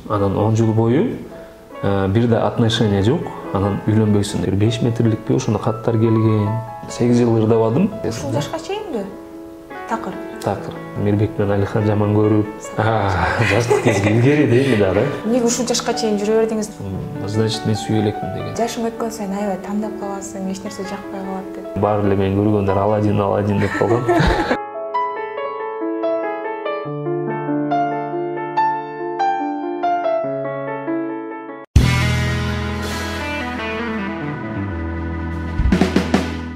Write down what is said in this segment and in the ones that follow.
Анан 10 жыл бою бир да отношение жок. Анан үйлөнбөйсүң деп 5 метрликпи ошондо каттар келген. 8 жыл ырдабадым. Ушул жашка чейинби? Такыр. Такыр. Мирбек менен Алихан жаман көрүп, жаштык кезге илгери дейми да. Эмнеге ушул жашка чейин жүрө бердиңиз? Значит, мен сүйө элекмин деген. Жашың өткөн сайын аябай тандап каласың, эч нерсе жакпай калат деп. Баары эле мен көргөндөр Аладдин деп калган.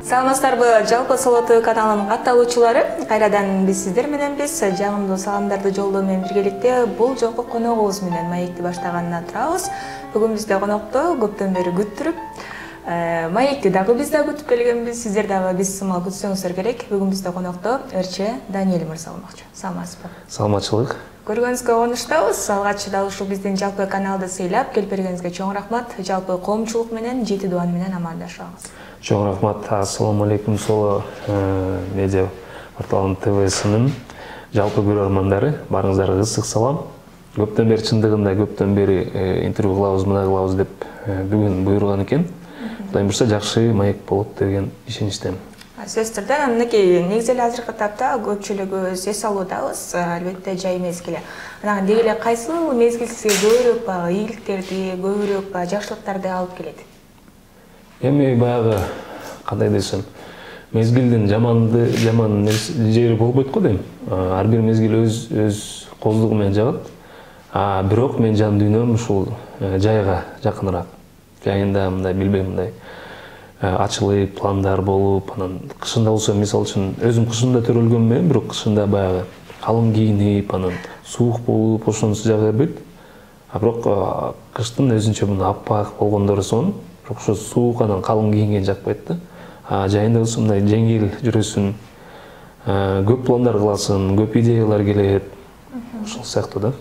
Саламатсыздарбы, жалпы Солото каналынын катталуучулары, кайрадан биз сиздер мененбиз. Жагымдуу саламдарды жолдоо менен биргеликте бул жолку коногубуз менен маекти баштаганына турабыз. Бүгүн бизде конокто көптөн бери күттүрүп, маекти дагы биз да күтүп келгенбиз. Сиздер дагы биз сымал күтсөңүздөр керек. Бүгүн бизде конокто Ырче Даниэль мырза болмокчу. Саламатсызбы? Саламатчылык. Көргөнүзгө кубанычтабыз. Алгач да ушул биздин жалпы каналды сыйлап келип бергениңизге чоң рахмат. Жалпы коомчулук менен жети дуан менен амандашабыз. Чоң рахмат. Ассаламу алейкум. Соло медиа порталынын ТВ-сынын жалпы көрөрмандары, барыңыздарга ысык салам. Көптөн бери чындыгында көптөн бери интервью кылабыз, мына кылабыз деп бүгүн буйруган экен. Кудайым бурса жакшы маек болот деген ишеничтемин. Сөз түрдө, мынакей негизи эле азыркы тапта көпчүлүгүбүз эс алуудабыз, албетте жай мезгили. Анан деги эле кайсыл мезгил сизге көбүрөөк баягы ийгиликтерди, көбүрөөк жакшылыктарды алып келет? Эми баягы кандай десем, мезгилдин жаман жери болбойт го дейм. Ар бир мезгил өз коздугу менен жагат. Бирок мен жан дүйнөм ушул жайга жакыныраак. Жайында мындай билбейм, мындай ачылып, пландар болуп, анан кышында болсо, мисалы үчүн, өзүм кышында төрөлгөнмүн, бирок кышында баягы калың кийинип, анан суук болуп, ошонусу жага бербейт. Бирок кыштын өзүнчө мына аппак болгондору сонун. Бирок ошо суук, анан калың кийинген жакпайт да. Жайында болсо мындай жеңил жүрөсүн, көп пландар кыласың, көп идеялар келет. Ошол сыяктуу да.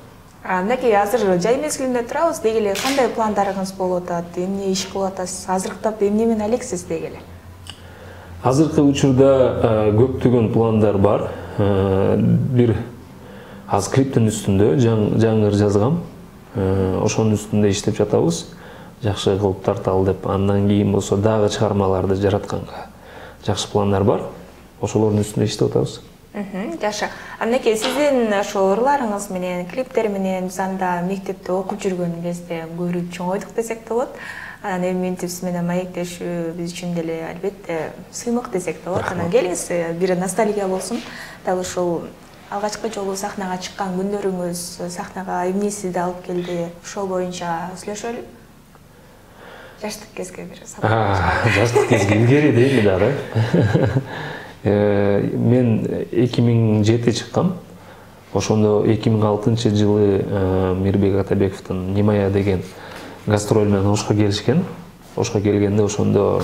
Мынакей азыр жай мезгилинде турабыз, деги эле кандай пландарыңыз болуп атат, эмне иш кылып атасыз, азыркы тапта эмне менен алексиз деги эле? Азыркы учурда көптөгөн пландар бар. Бир аз клиптин үстүндө жаңыр жазгам. Ошонун үстүндө иштеп жатабыз. Жакшы кылып тарталы деп. Андан кийин болсо дагы чыгармаларды жаратканга жакшы пландар бар. Ошолордун үстүндө иштеп атабыз. Жакшы. Мынакей сиздин ошо ырларыңыз менен, клиптер менен биз анда мектепте окуп жүргөн кезде көрүп чоңойдук десек болот. Анан эми мынтип сиз менен маектешүү биз үчүн деле албетте сыймык десек болот. Анан келиңиз бир ностальгия болсун. Дал ушул алгачкы жолу сахнага чыккан күндөрүңүз, сахнага эмне сизди алып келди? Ошол боюнча сүйлөшөлү. Жаштык кезге бир сабак. Жаштык кезге илгери дейми да. Мен 2007 чыккам. Ошондо 2006-жылы Мирбек Атабековдун Нимая деген гастроль менен Ошко келишкен. Ошко келгенде ошондо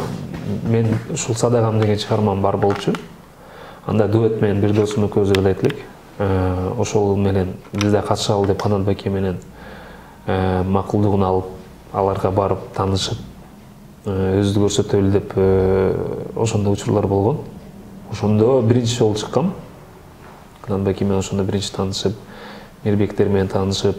мен ушул Садагам деген чыгармам бар болчу. Анда дуэт менен бир досум экөөбүз ырдайт элек. Ошол менен бизде катышалы деп Канат Баке менен макулдугун алып, аларга барып таанышып, өзүдү көрсөтөлү деп ошондо учурлар болгон. Ошондо биринчи жолу чыккам. Канат Баке менен ошондо биринчи таанышып, Мирбектер менен таанышып,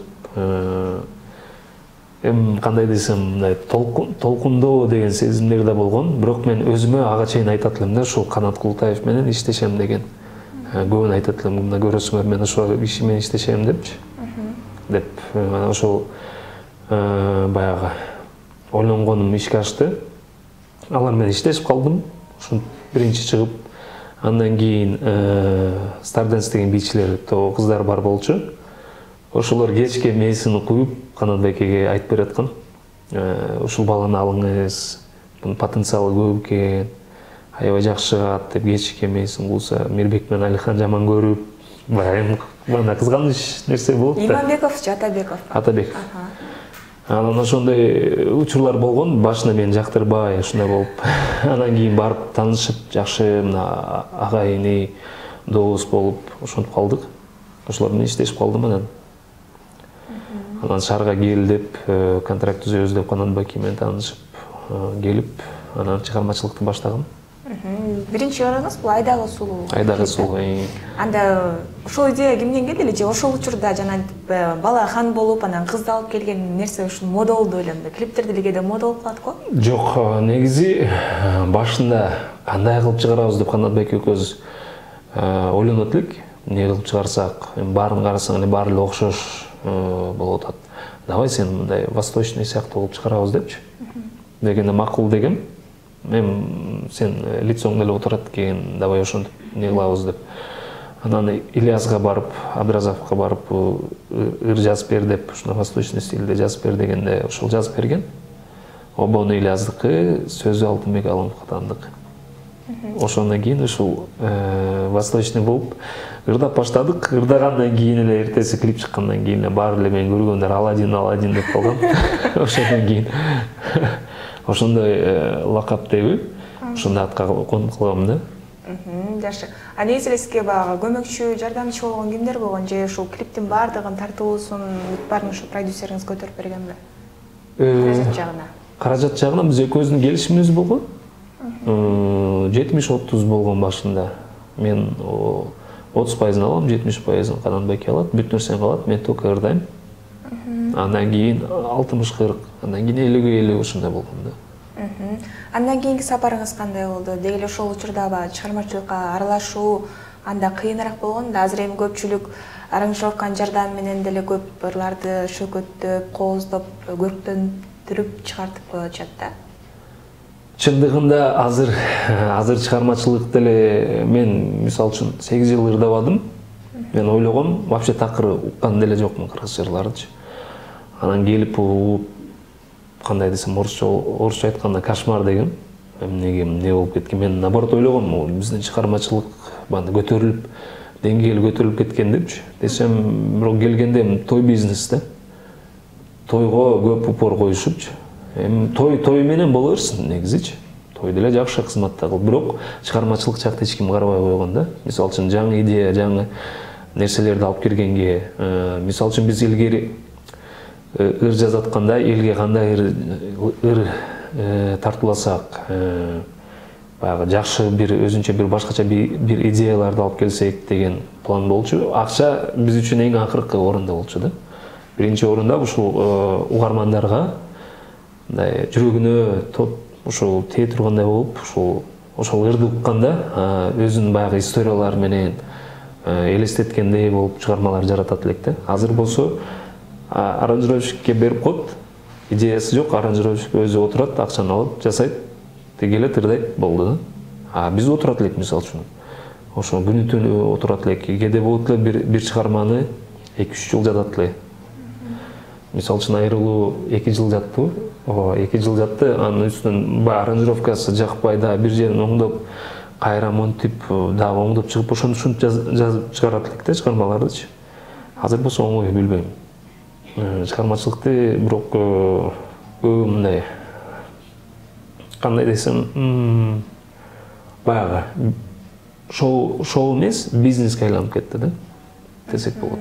кандай десем, мындай толкундоо деген сезимдер да болгон. Бирок мен өзүмө ага чейин айтат элем да, ушул Канат Култаев менен иштешем деген. Көбүн айтат элем, мында көрөсүңөр, мен ошо иши менен иштешем депчи. Деп ошол баягы ойлонгонум ишке ашты. Алар менен иштешип калдым. Ошо биринчи чыгып, андан кийин Stardance деген бийчилер кыздар бар болчу. Ошолор кечке мээсин куюп, Канат Бекеге айтып бераткан. Ушул баланы алыңыз, бунун потенциалы көп экен, аябай жакшы чыгат деп кечке мээсин куса, Мирбек менен Алихан жаман көрүп, баягы мына кызганыч нерсе болуп да. Иманбековчу, Атабеков. Атабеков. Анан ошондой учурлар болгон, башында мени жактырбай, ушундай болуп. Анан кийин барып таанышып, жакшы мына агайыны, дос болуп, ошентип калдык. Ошолор менен иштешип калдым анан. Анан шаарга кел деп, контракт түзөбүз деп Канат Баке менен таанышып келип, анан чыгармачылыкты баштагам. Биринчи ырыңыз бул Айдагы сулуу. Айдагы сулуу. Анда ошол идея кимден келди эле же ошол учурда жана бала хан болуп анан кызды алып келген нерсе ушул мода болду элем да. Клиптерди эле мода болуп калат го? Жок, негизи башында кандай кылып чыгарабыз деп Канат байке экөөбүз ойлонот элек. Эмне кылып чыгарсак, баарын карасаң эле баары эле окшош болуп атат. Давай сен мындай восточный сыяктуу кылып чыгарабыз депчи. Дегенде макул дегем. Мен сен лицоң эле отурат экен, давай ошентип эмне кылабыз деп. Анан Ильязга барып, Абдразаковго барып ыр жазып бер деп, ушуна восточный стилде жазып бер дегенде ошол жазып берген. Обону Ильяздыкы, сөзү Алтынбек Алымовдандык. Ошондон кийин ушул восточный болуп ырдап баштадык. Ырдагандан кийин эле эртеси клип чыккандан кийин эле баары эле мени көргөндөр Аладдин деп калган. Ошондон кийин ошондой лакап деби, ошондой атка конуп калгам да. Жакшы. А негизи эле сизге баягы көмөкчү, жардамчы болгон кимдер болгон же ушул клиптин баардыгын тартуусун баарын ушул продюсериңиз көтөрүп бергенби? Каражат жагына. Каражат жагына биз экөөбүздүн келишимибиз болгон. 70-30 болгон башында. Мен 30% алам, 70% Канат байке алат, бүт нерсени калат, мен только ырдайм. Андан кийин 60-40, андан кийин 50-50 ушундай болгон да. Андан кийинки сапарыңыз кандай болду? Деги ошол учурда чыгармачылыкка аралашуу анда кыйыныраак болгон да. Азыр эми көпчүлүк аранжировканын жардамы менен деле көп ырларды шөкөттөп, кооздоп, көрктөндүрүп чыгартып коюп атышат да. Чындыгында азыр чыгармачылык деле мен мисалы үчүн 8 жыл ырдабадым. Мен ойлогом, вообще такыр уккан деле жокмун кыргыз жырларычы. Анан келип кандай десем, орусча айтканда кошмар деген. Эмне болуп кеткен? Мен наоборот ойлогом, биздин чыгармачылык банда көтөрүлүп, деңгээли көтөрүлүп кеткен депчи. Десем, бирок келгенде той бизнес да. Тойго көп упор коюшупчу. Той менен боло берсин негизичи. Той деле жакшы кызматта кылып, бирок чыгармачылык жакта эч ким карабай койгон да. Мисалы үчүн жаңы идея, жаңы нерселерди алып киргенге, мисалы үчүн биз илгери ыр жазатканда элге кандай ыр тартууласак, баягы жакшы бир өзүнчө бир башкача бир идеяларды алып келсек деген план болчу. Акча биз үчүн эң акыркы орунда болчу да. Биринчи орунда ушул угармандарга мындай жүрөгүнө ушул тээ тургандай болуп, ошол ырды укканда өзүнүн баягы историялары менен элестеткендей болуп чыгармалар жаратат элек да. Азыр болсо аранжировщикке берип коет, идеясы жок, аранжировщик өзү отурат, акчаны алып жасайт, келет ырдайт, болду да. Биз отурат элек мисалы үчүн. Ошо күнү түнү отурат элек, кээде болот эле бир чыгарманы 2-3 жыл жатат эле. Мисалы үчүн айрылуу 2 жыл жаттыбы? 2 жыл жатты, анын үстүнөн аранжировкасы жакпай да бир жерин оңдоп, кайра монтип, дагы оңдоп чыгып, ошентип жазып чыгарат элек да чыгармалардычы. Азыр болсо оңой билбейм. Чыгармачылыкты бирок мындай кандай десем, баягы шоу эмес, бизнеске айланып кетти да. Десек болот.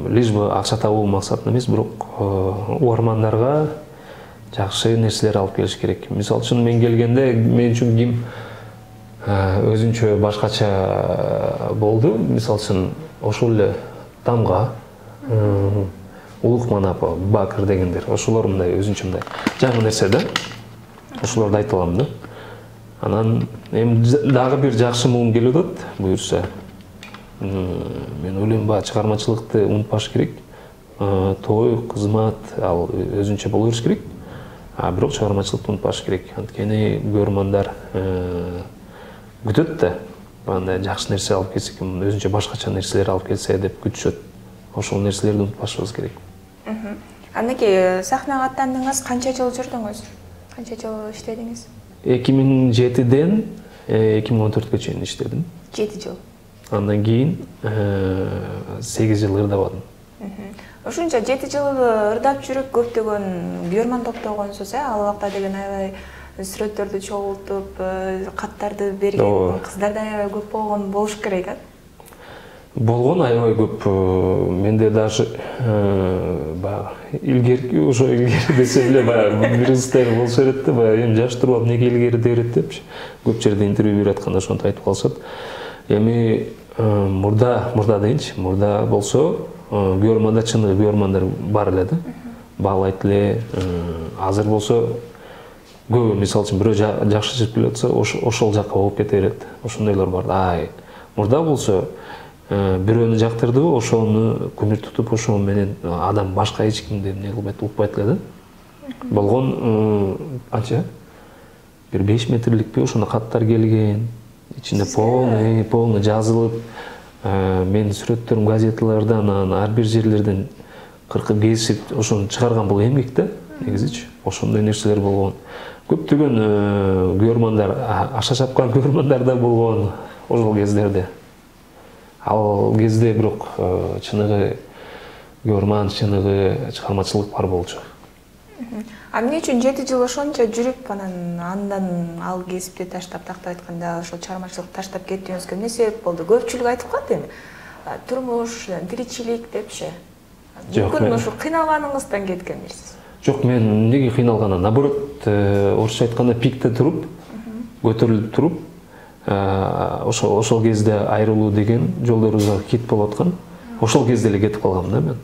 Лишь бы акча табуу максатында эмес, бирок угармандарга жакшы нерселер алып келиш керек. Мисалы үчүн мен келгенде мен үчүн ким өзүнчө башкача болду. Мисалы үчүн ошол эле Тамга, Улук Манапов, Бакыр дегендер, ошолор мындай өзүнчө мындай жаңы нерсе да. Ошолорду айта алам да. Анан эми дагы бир жакшы муун келип атат, буюрса. Мен ойлойм, чыгармачылыкты унутпаш керек. Той, кызмат ал өзүнчө боло бериш керек. Бирок чыгармачылыкты унутпаш керек. Анткени көрөрмандар күтөт да. Мындай жакшы нерсе алып келсе, өзүнчө башкача нерселер алып келсе деп күтүшөт. Ошол нерселерди унутпашыбыз керек. Андан сахнага аттандыңыз, канча жыл жүрдүңүз? Канча жыл иштедиңиз? 2007-ден 2014-кө чейин иштедим. 7 жыл. Андан кийин 8 жыл ырдабадым. Ошончо 7 жыл ырдап жүрүп көптөгөн көрөрман топтогонсуз, ал убакта деген аябай сүрөттөрдү чогултуп, каттарды берген кыздар да аябай көп болгон болуш керек, болгон аябай көп. Менде даже баягы илгерки ошо илгери десе эле баягы бир кыздар болсо берет да, баягы эми жаш туруп алып эмнеге илгери дебирет депчи. Көп жерде интервью берип атканда ошентип айтып калышат. Эми мурда дейинчи, мурда болсо Гөрманда чыныгы Гөрмандар бар эле да. Баалайт эле. Азыр болсо көбү мисалы үчүн бирөө жакшы чыгып келе атса, ошол жакка болуп кете берет. Ошондойлор бар. Мурда болсо бирөөнү жактырдыбы, ошону күмүр тутуп, ошол менен адам башка эч кимди эмне кылбайт, укпайт эле да. Болгон анча бир 5 метрликпи ошондо каттар келген, ичинде полный жазылып, менин сүрөттөрүм газеталардан, ар бир жерлерден кыркып кесип, ошону чыгарган бул эмгек да, негизичи. Ошондой нерселер болгон. Көптөгөн Гөрмандар, аша чапкан Гөрмандар да болгон ошол кездерде. Ал кезде бирок чыныгы Гөрман, чыныгы чыгармачылык бар болчу. Эмне үчүн 7 жыл ошончо жүрүп, андан ал кесипти таштап, тактап айтканда ошол чыгармачылыкты таштап кеттиңизге эмне себеп болду? Көпчүлүк айтып калат эми. Турмуш, тиричилик депчи. Мүмкүн ошо кыйналганыңыздан кеткендирсиз. Жок, мен эмнеге кыйналганам? Наоборот, орусча айтканда пикте туруп, көтөрүлүп туруп, ошол кезде айрылуу деген жолдорубузга кет болуп аткан. Ошол кезде эле кетип калгам да мен.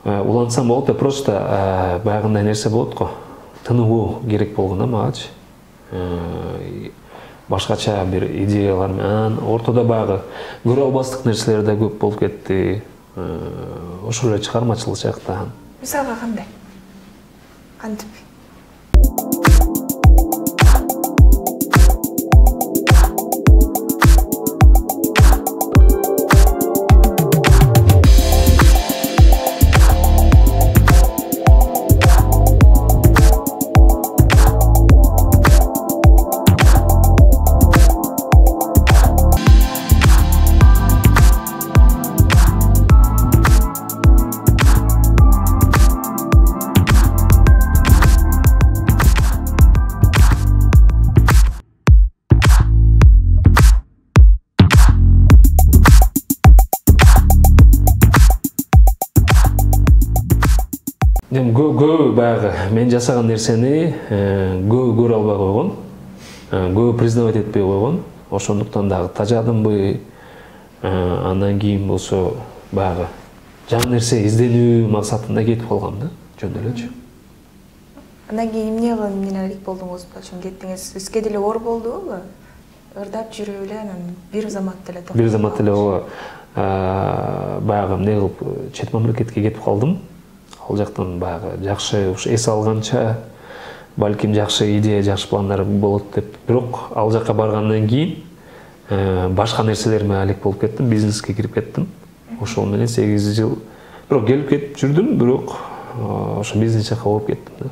Улантсам болот да, просто баягындай нерсе болот го. Тынуу керек болгон да магачы. Башкача бир идеялар менен, ортодо баягы көрө албастык нерселер да көп болуп кетти. Ошол эле чыгармачылык жакта. Мисалга кандай? Кантип? Көбү баягы мен жасаган нерсени көбү көрө албай койгон, көбү признавать этпей койгон. Ошондуктан дагы тажадымбы, андан кийин болсо баягы жаңы нерсе изденүү максатында кетип калгам да, жөн элечи. Андан кийин эмне менен алек болдуңуз? Ошон кеттиңиз, сизге деле оор болдубу? Ырдап жүрүп эле, анан бир замат эле токтоп. Бир замат эле баягы эмне кылып чет мамлекетке кетип калдым. Ал жактан баягы жакшы уш эс алганча, балким жакшы идея, жакшы пландар болот деп. Бирок ал жакка баргандан кийин башка нерселерме алек болуп кеттим, бизнеске кирип кеттим. Ошол менен 8 жыл бирок келип кетип жүрдүм, бирок ошо бизнес жакка болуп кеттим да.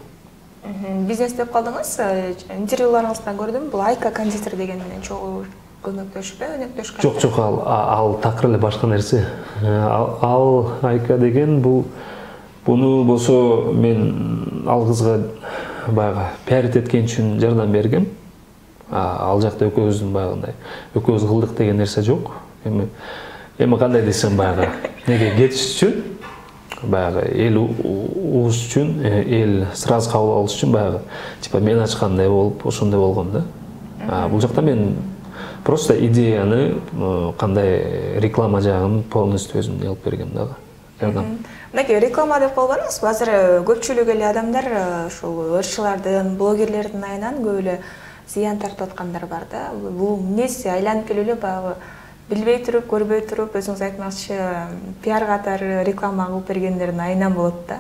Бизнес деп калдыңыз, интервьюларыңыздан көрдүм, бул Айка кондитер дегенден чогуу көмөктөшүп, өнөктөшкөн. Жок, ал такыр эле башка нерсе. Ал Айка деген буну болсо мен ал кызга баягы пиарит эткен үчүн жардам бергем. Ал жакта экөөбүздүн баягындай экөөбүз кылдык деген нерсе жок. Эми кандай десем, баягы неге кетиш үчүн, баягы эл угуш үчүн, эл сразу кабыл алыш үчүн баягы типа мен ачкандай болуп, ошондой болгом да. Бул жакта мен просто идеяны кандай реклама жагын полностью өзүм алып бергем дагы. Жардам. Мынакей реклама деп калганыңыз, азыр көпчүлүк эле адамдар ушул ырчылардын, блогерлердин айынан көп эле зыян тартып аткандар бар да. Бул эмнеси айланып келип эле баягы билбей туруп, көрбөй туруп, өзүңүз айтмакчы, пиар катары реклама кылып бергендердин айынан болот да.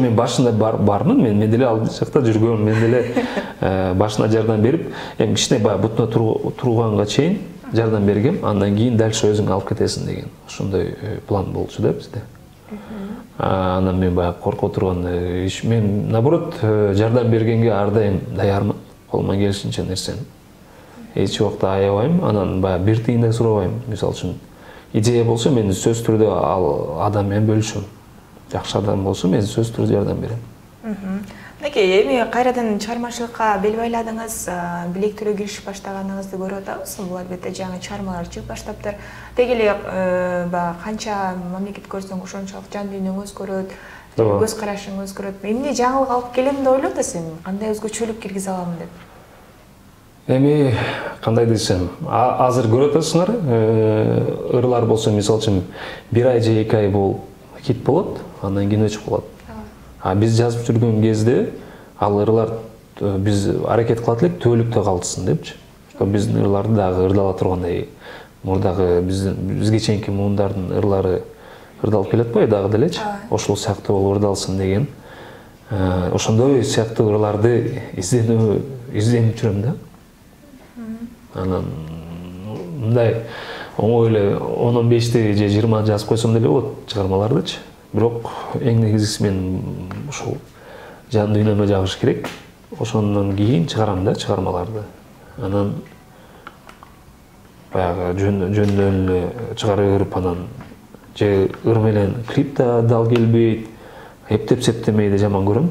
Мен башында бармын, мен деле ал жакта жүргөм, мен деле башына жардам берип, эми кичине баягы бутуна турганга чейин жардам бергем, андан кийин дальше өзүң алып кетесиң деген ошондой план болчу да бизде. Анан мен баягы коркуп турган иш, мен наоборот жардам бергенге ар дайым даярмын, колуман келишинче нерсени. Эч убакта аябайм, анан баягы бир тыйын да сурабайм. Мисалы үчүн идея болсо мен сөзсүз түрдө ал адам менен бөлүшөм. Жакшы адам болсо мен сөзсүз түрдө жардам берем. Мынакей эми кайрадан чыгармачылыкка бел байладыңыз, билектирөө киришип баштаганыңызды көрүп атабыз. Бул албетте жаңы чыгармалар чыгып баштаптыр. Деги эле баягы канча мамлекет көрсөң ошончолук жан дүйнөң өзгөрөт, көз карашың өзгөрөт. Эмне жаңылык алып келем деп ойлоп атасың? Кандай өзгөчөлүк киргизе алам деп? Эми кандай десем, азыр көрүп атасыңар, ырлар болсо мисалы үчүн 1 ай же 2 ай бул хит болот, андан кийин өчүп калат. Биз жазып жүргөн кезде ал ырлар биз аракет кылат элек түбөлүктө калсын депчи. Биздин ырларды дагы ырдала тургандай, мурдагы бизге чейинки муундардын ырлары ырдалып келет го дагы делечи. Ошол сыяктуу болуп ырдалсын деген. Ошондой сыяктуу ырларды изденип жүрөм да. Анан мындай оңой эле 10-15 же 20 жазып койсом деле болот чыгармалардычы. Бирок эң негизгиси мен ушул жан дүйнөмө жагыш керек. Ошондон кийин чыгарам да чыгармаларды. Анан баягы жөндөн эле чыгара берип анан же ыр менен клип да дал келбейт, эптеп септемейди жаман көрөм.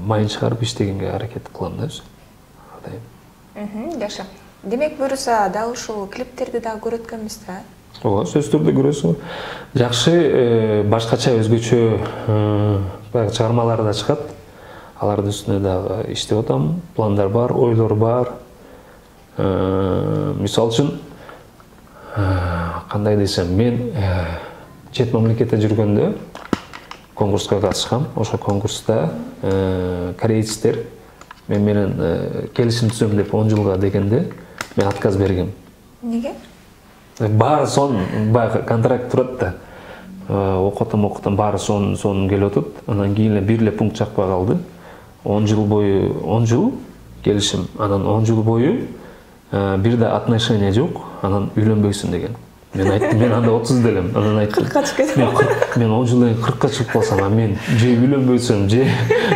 Майын чыгарып иштегенге аракет кылам да өзү. Жакшы. Демек буюрса дал ушул клиптерди дагы көрөт экенбиз да? Ооба, сөзсүз түрдө көрөсүң. Жакшы, башкача өзгөчө баягы чыгармалар да чыгат. Алардын үстүнө дагы иштеп атам. Пландар бар, ойлор бар. Мисалы үчүн кандай десем, мен чет мамлекетте жүргөндө конкурска катышкам. Ошол конкурста корейцтер мен менен келишим түзөм деп 10 жылга дегенде мен отказ бергем. Неге? Баары сон, баягы контракт турат да. Окутам баары сон келип атат. Анан кийин эле бир эле пункт чакпай калды. 10 жыл келишим. Анан 10 жыл бою бир да отношение жок. Анан үйлөнбөйсүң деген. Мен айттым, мен анда 30 делем. Анан айттым, 40ка чыгып кетем. Мен 10 жылдан 40ка чыгып калсам, мен же үйлөнбөйсөм, же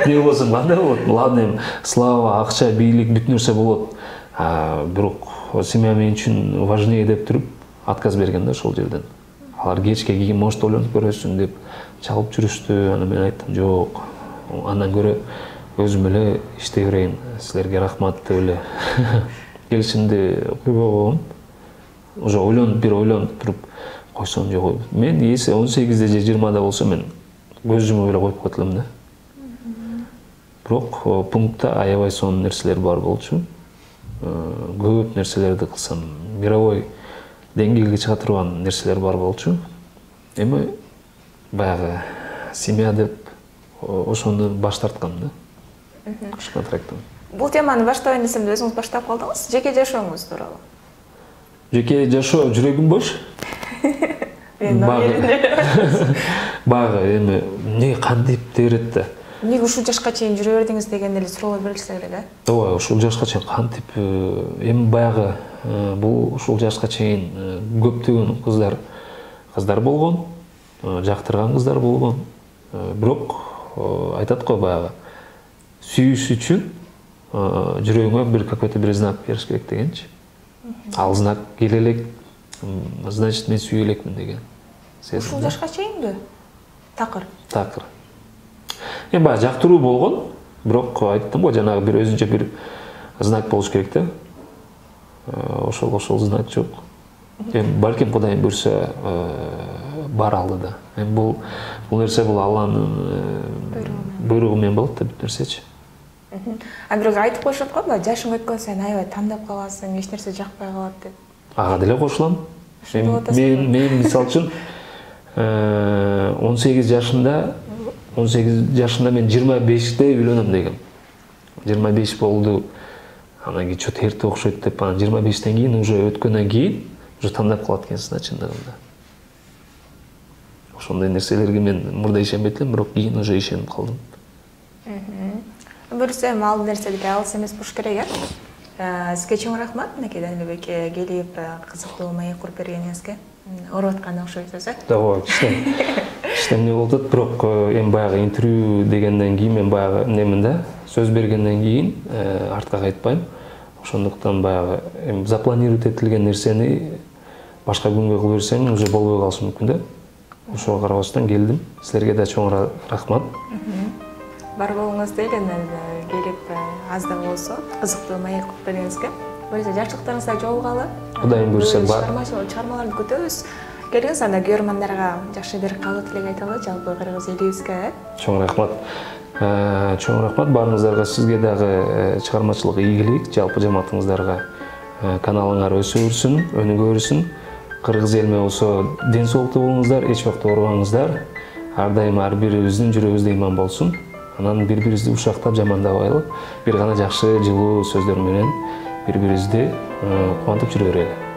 не болсом кандай болот? Ладно, слава, акча, бийлик бүт нерсе болот. Бирок семья мен үчүн важнее деп туруп отказ берген да ошол жерден. Алар кечке кийин может ойлонуп көрөсүң деп чалып жүрүштү. Анан мен айттым, жок. Андан көрө өзүм эле иштей берейин. Силерге рахмат деп эле келишимди койбогом. Уже ойлонуп туруп койсом жок. Мен эси 18 же 20 болсо мен көз жумуп эле коюп коет элем да. Бирок пунктта аябай сонун нерселер бар болчу. Көп нерселерди кылсам, мировой деңгээлге чыга турган нерселер бар болчу. Эми баягы семья деп ошону баш тарткам да. Ошол контракттан. Бул теманы баштабайын десем де өзүңүз баштап калдыңыз. Жеке жашооңуз тууралуу. Жеке жашоо жүрөгүм бош. Багы эми эмне кантип берет да. Эмнеге ушул жашка чейин жүрө бердиңиз деген эле суроолор берилсе эле да. Ооба, ушул жашка чейин кантип эми баягы бул ушул жашка чейин көптөгөн кыздар болгон, жактырган кыздар болгон. Бирок айтат го баягы сүйүш үчүн жүрөгүңө бир какой-то бир знак бериш керек дегенчи. Ал знак келе элек, значит мен сүйө элекмин деген. Ушул жашка чейинби? Такыр. Эми баягы жактыруу болгон, бирок айттым го жанагы бир өзүнчө бир знак болуш керек да. Ошол знак жок. Эми балким Кудайым буйрса бар алдыда. Эми бул нерсе бул Алланын буйругу менен болот да бүт нерсечи. Бирок айтып коюшат го, жашың өткөн сайын аябай тандап каласың, эч нерсе жакпай калат деп. Ага деле кошулам. Мен мисалы үчүн 18 жашында мен 25-те үйлөнөм дегем. 25 болду. Анан кийин чөт эрте окшойт деп, анан 25тен кийин уже өткөндөн кийин уже тандап калат экенсиң да чындыгында. Ошондой нерселерге мен мурда ишенбейт элем, бирок кийин уже ишенип калдым. Буюрса эми ал нерседе алыс эмес болуш керек, Сизге чоң рахмат, Данилбек эке, келип кызыктуу маек куруп бергениңизге. Ооруп аткан окшойсуз, Ооба, кичине болуп атат, бирок эми баягы интервью дегенден кийин мен баягы немин да, сөз бергенден кийин артка кайтпайм. Ошондуктан баягы эми запланировать этилген нерсени башка күнгө кылып берсең, уже болбой калышы мүмкүн да. Ошого карабастан келдим. Силерге да чоң рахмат. бар болуңуз дейли келип аз да болсо кызыктуу маек бериңизге. Böylece жакшылыктарыңызда жолугалы. Кудайым буйрса бар. Чыгармаларды күтөбүз. Келиңиз анда көрөрмандарга жакшы бир кабыл тилек айталы жалпы кыргыз элибизге. Чоң рахмат. Чоң рахмат барыңыздарга, сизге дагы чыгармачылык ийгилик, жалпы жамаатыңыздарга каналыңар өсө өрсүн, өнүгө өрсүн. Кыргыз элиме болсо ден соолуктуу болуңуздар, эч убакта оорубаңыздар. Ар дайым ар бирибиздин жүрөгүбүздө иман болсун. Анан бири-бирибизди ушактап жамандабайлы, бир гана жакшы, жылуу сөздөр менен бири-бирибизди кубантып жүрө берели.